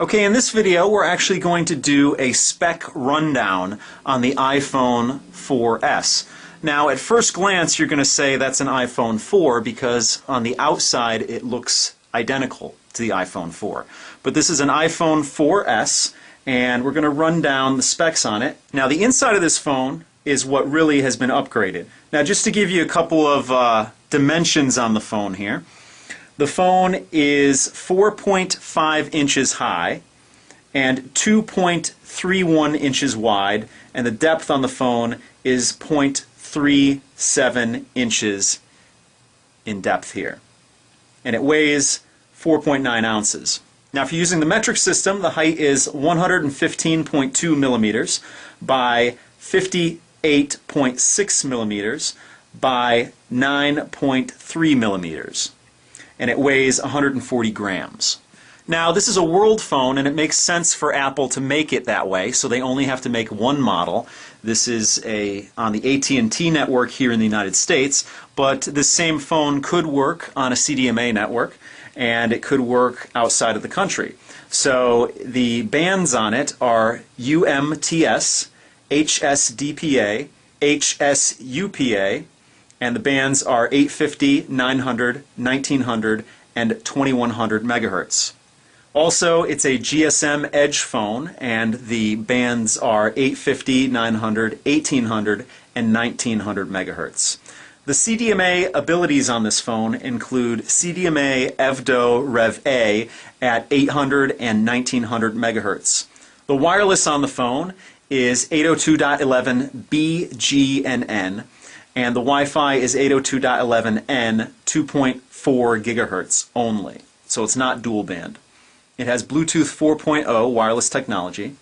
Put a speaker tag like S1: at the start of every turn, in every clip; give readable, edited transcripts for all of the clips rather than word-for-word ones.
S1: Okay, in this video we're actually going to do a spec rundown on the iPhone 4S. Now at first glance you're going to say that's an iPhone 4 because on the outside it looks identical to the iPhone 4. But this is an iPhone 4S and we're going to run down the specs on it. Now the inside of this phone is what really has been upgraded. Now just to give you a couple of dimensions on the phone here. The phone is 4.5 inches high and 2.31 inches wide, and the depth on the phone is 0.37 inches in depth here. And it weighs 4.9 ounces. Now if you're using the metric system, the height is 115.2 millimeters by 58.6 millimeters by 9.3 millimeters. And it weighs 140 grams. Now this is a world phone and it makes sense for Apple to make it that way, so they only have to make one model. This is on the AT&T network here in the United States, but this same phone could work on a CDMA network and it could work outside of the country. So the bands on it are UMTS, HSDPA, HSUPA, and the bands are 850, 900, 1900, and 2100 megahertz. Also, it's a GSM Edge phone, and the bands are 850, 900, 1800, and 1900 megahertz. The CDMA abilities on this phone include CDMA EVDO Rev A at 800 and 1900 megahertz. The wireless on the phone is 802.11b, G, and N. And the Wi-Fi is 802.11n, 2.4 gigahertz only. So it's not dual band. It has Bluetooth 4.0 wireless technology.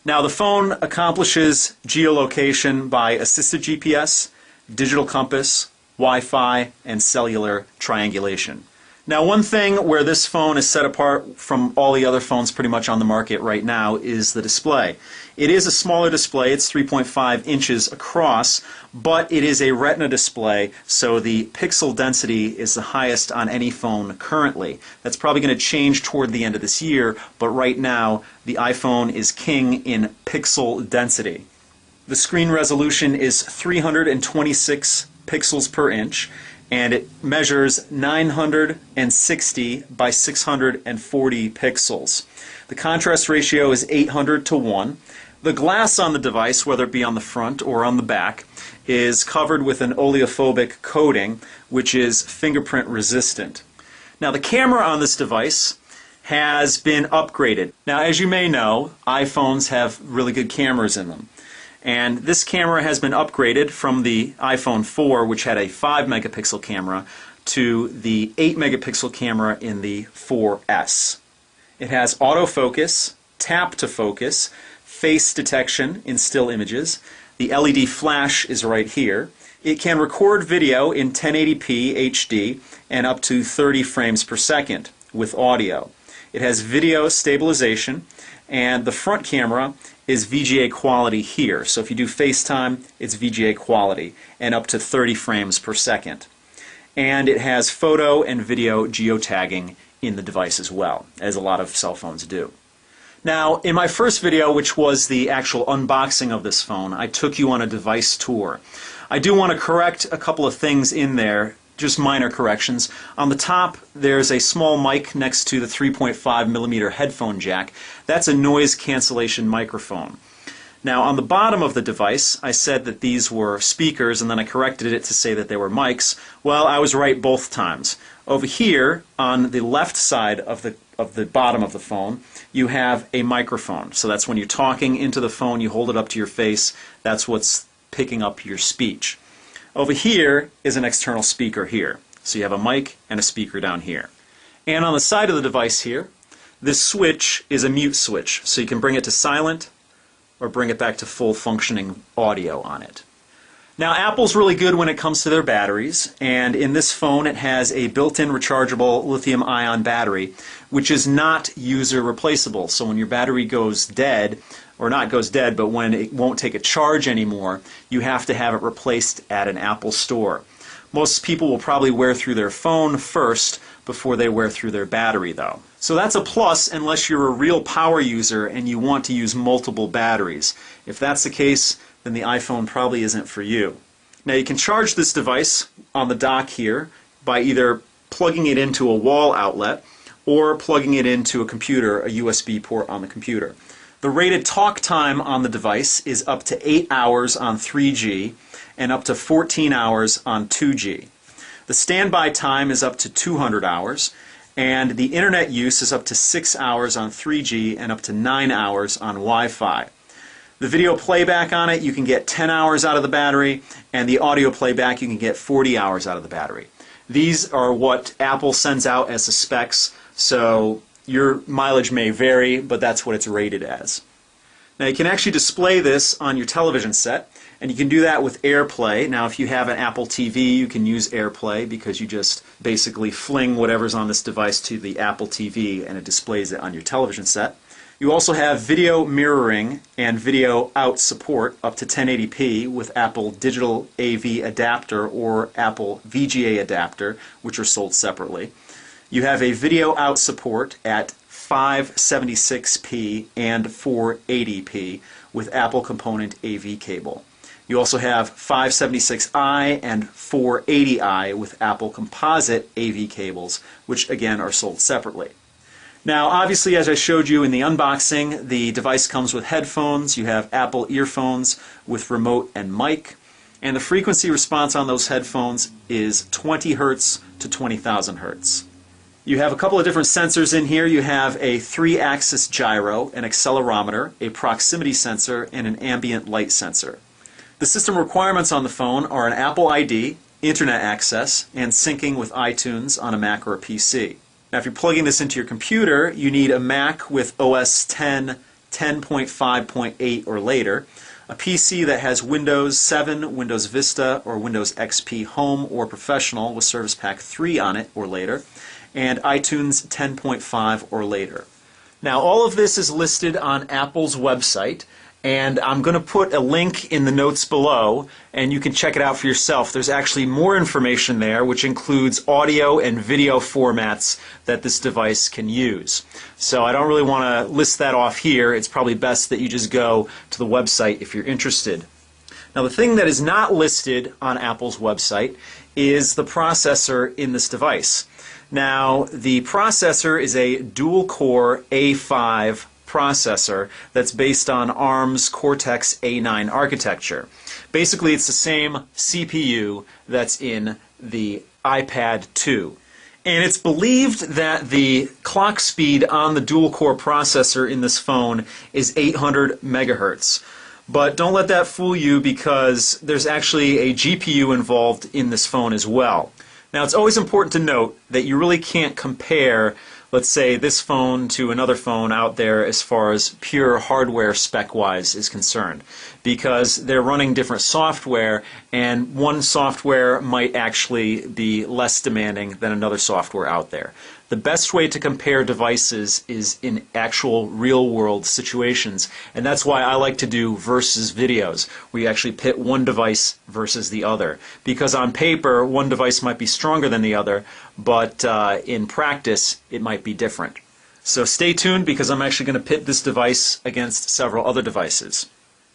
S1: Now the phone accomplishes geolocation by assisted GPS, digital compass, Wi-Fi, and cellular triangulation. Now one thing where this phone is set apart from all the other phones pretty much on the market right now is the display. It is a smaller display, it's 3.5 inches across, but it is a Retina display, so the pixel density is the highest on any phone currently. That's probably going to change toward the end of this year, but right now the iPhone is king in pixel density. The screen resolution is 326 pixels per inch, and it measures 960 by 640 pixels. The contrast ratio is 800 to 1. The glass on the device, whether it be on the front or on the back, is covered with an oleophobic coating, which is fingerprint resistant. Now the camera on this device has been upgraded. Now as you may know, iPhones have really good cameras in them. And this camera has been upgraded from the iPhone 4, which had a 5 megapixel camera, to the 8 megapixel camera in the 4S. It has autofocus, tap to focus, face detection in still images. The LED flash is right here. It can record video in 1080p HD and up to 30 frames per second with audio. It has video stabilization, and the front camera is VGA quality here. So if you do FaceTime, it's VGA quality and up to 30 frames per second. And it has photo and video geotagging in the device as well, as a lot of cell phones do. Now, in my first video, which was the actual unboxing of this phone, I took you on a device tour. I do want to correct a couple of things in there, just minor corrections. On the top, there's a small mic next to the 3.5 millimeter headphone jack. That's a noise cancellation microphone. Now, on the bottom of the device, I said that these were speakers, and then I corrected it to say that they were mics. Well, I was right both times. Over here, on the left side of the bottom of the phone, you have a microphone. So that's when you're talking into the phone, you hold it up to your face. That's what's picking up your speech. Over here is an external speaker here. So you have a mic and a speaker down here. And on the side of the device here, this switch is a mute switch. So you can bring it to silent or bring it back to full functioning audio on it. Now Apple's really good when it comes to their batteries, and in this phone it has a built-in rechargeable lithium-ion battery, which is not user replaceable. So when your battery goes dead, or not goes dead, but when it won't take a charge anymore, you have to have it replaced at an Apple store. Most people will probably wear through their phone first before they wear through their battery though. So that's a plus unless you're a real power user and you want to use multiple batteries. If that's the case, then the iPhone probably isn't for you. Now you can charge this device on the dock here by either plugging it into a wall outlet or plugging it into a computer, a USB port on the computer. The rated talk time on the device is up to 8 hours on 3G and up to 14 hours on 2G. The standby time is up to 200 hours, and the internet use is up to 6 hours on 3G and up to 9 hours on Wi-Fi. The video playback on it, you can get 10 hours out of the battery, and the audio playback, you can get 40 hours out of the battery. These are what Apple sends out as the specs, so your mileage may vary, but that's what it's rated as. Now you can actually display this on your television set, and you can do that with AirPlay. Now if you have an Apple TV, you can use AirPlay because you just basically fling whatever's on this device to the Apple TV and it displays it on your television set. You also have video mirroring and video out support up to 1080p with Apple Digital AV Adapter or Apple VGA Adapter, which are sold separately. You have a video out support at 576p and 480p with Apple Component AV cable. You also have 576i and 480i with Apple Composite AV cables, which again are sold separately. Now obviously, as I showed you in the unboxing, the device comes with headphones. You have Apple earphones with remote and mic, and the frequency response on those headphones is 20 Hz to 20,000 Hz. You have a couple of different sensors in here. You have a 3-axis gyro, an accelerometer, a proximity sensor, and an ambient light sensor. The system requirements on the phone are an Apple ID, internet access, and syncing with iTunes on a Mac or a PC. Now if you're plugging this into your computer, you need a Mac with OS 10, 10.5.8 or later, a PC that has Windows 7, Windows Vista, or Windows XP Home or Professional with Service Pack 3 on it or later, and iTunes 10.5 or later. Now all of this is listed on Apple's website, and I'm going to put a link in the notes below and you can check it out for yourself. There's actually more information there, which includes audio and video formats that this device can use. So I don't really want to list that off here. It's probably best that you just go to the website if you're interested. Now the thing that is not listed on Apple's website is the processor in this device. Now the processor is a dual-core A5 processor that's based on ARM's Cortex-A9 architecture. Basically, it's the same CPU that's in the iPad 2. And it's believed that the clock speed on the dual-core processor in this phone is 800 megahertz. But don't let that fool you because there's actually a GPU involved in this phone as well. Now, it's always important to note that you really can't compare, let's say, this phone to another phone out there as far as pure hardware spec-wise is concerned, because they're running different software, and one software might actually be less demanding than another software out there. The best way to compare devices is in actual real-world situations, and that's why I like to do versus videos, where you actually pit one device versus the other. Because on paper, one device might be stronger than the other, but in practice, it might be different. So stay tuned, because I'm actually going to pit this device against several other devices.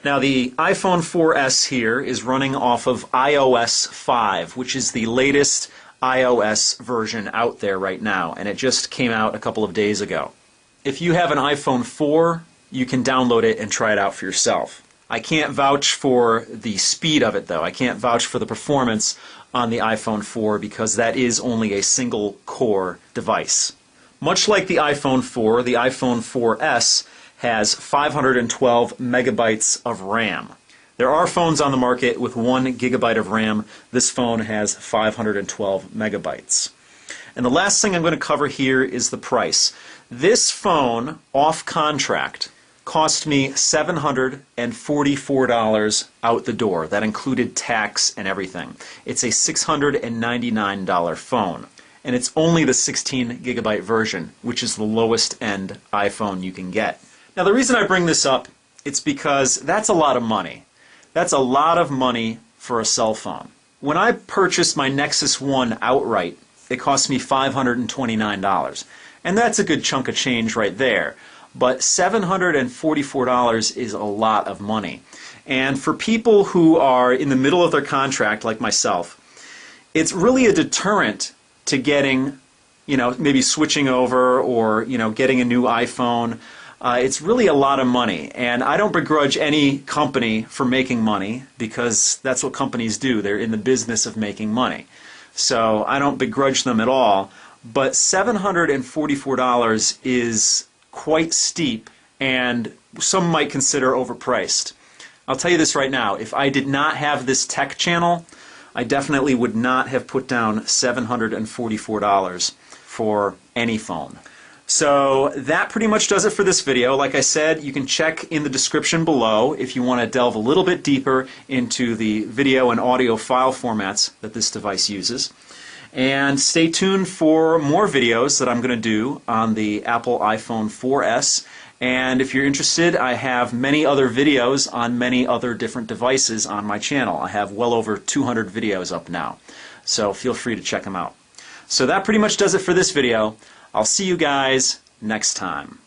S1: Now the iPhone 4S here is running off of iOS 5, which is the latest iOS version out there right now, and it just came out a couple of days ago. If you have an iPhone 4, you can download it and try it out for yourself. I can't vouch for the speed of it though. I can't vouch for the performance on the iPhone 4 because that is only a single core device. Much like the iPhone 4, the iPhone 4S has 512 megabytes of RAM. There are phones on the market with 1 gigabyte of RAM. This phone has 512 megabytes. And the last thing I'm going to cover here is the price. This phone, off contract, cost me $744 out the door. That included tax and everything. It's a $699 phone. And it's only the 16 gigabyte version, which is the lowest end iPhone you can get. Now the reason I bring this up, it's because that's a lot of money. That's a lot of money for a cell phone. When I purchased my Nexus 1 outright, it cost me $529. And that's a good chunk of change right there. But $744 is a lot of money. And for people who are in the middle of their contract, like myself, it's really a deterrent to getting, maybe switching over or, getting a new iPhone. It's really a lot of money. And I don't begrudge any company for making money, because that's what companies do. They're in the business of making money. So I don't begrudge them at all. But $744 is quite steep, and some might consider overpriced. I'll tell you this right now, if I did not have this tech channel, I definitely would not have put down $744 for any phone. So that pretty much does it for this video. Like I said, you can check in the description below if you want to delve a little bit deeper into the video and audio file formats that this device uses. And stay tuned for more videos that I'm going to do on the Apple iPhone 4S. And if you're interested, I have many other videos on many other different devices on my channel. I have well over 200 videos up now, so feel free to check them out. So that pretty much does it for this video. I'll see you guys next time.